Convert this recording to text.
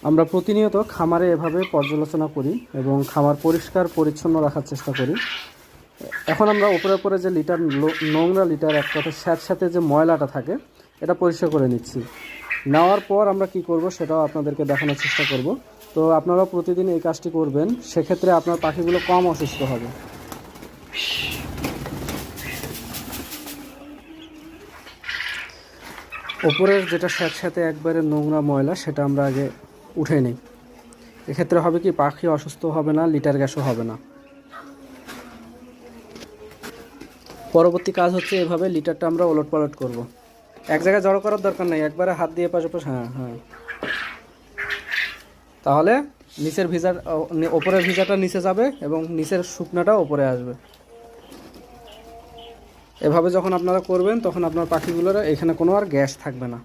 আমরা প্রতিনিয়ত খামারে এভাবে পর্যালোচনা করি এবং খামার পরিষ্কার পরিচ্ছন্ন রাখার চেষ্টা করি। এখন আমরা উপরে উপরে যে লিটার নোংরা লিটার এক কথা স্যাঁতস্যাঁতে যে ময়লাটা থাকে এটা পরিষ্কার করে নিচ্ছি। নেওয়ার পর আমরা কি করব সেটাও আপনাদেরকে দেখানোর চেষ্টা করব। তো আপনারা প্রতিদিন এই কাজটি করবেন, সেক্ষেত্রে আপনার পাখিগুলো কম অসুস্থ হবে। ওপরের যেটা স্যাঁতস্যাঁতে একবারে নোংরা ময়লা সেটা আমরা আগে উঠে নিই। এক্ষেত্রে হবে কি, পাখি অসুস্থ হবে না, লিটার গ্যাসও হবে না। পরবর্তী কাজ হচ্ছে এভাবে লিটারটা আমরা ওলটপালট করব। এক জায়গায় জড়ো করার দরকার নেই, একবারে হাত দিয়ে পাশাপাশি, হ্যাঁ, তাহলে নিচের ভিজা ওপরের ভিজাটা নিচে যাবে এবং নিচের শুকনাটা ওপরে আসবে। এভাবে যখন আপনারা করবেন তখন আপনার পাখিগুলোর এখানে কোনো আর গ্যাস থাকবে না।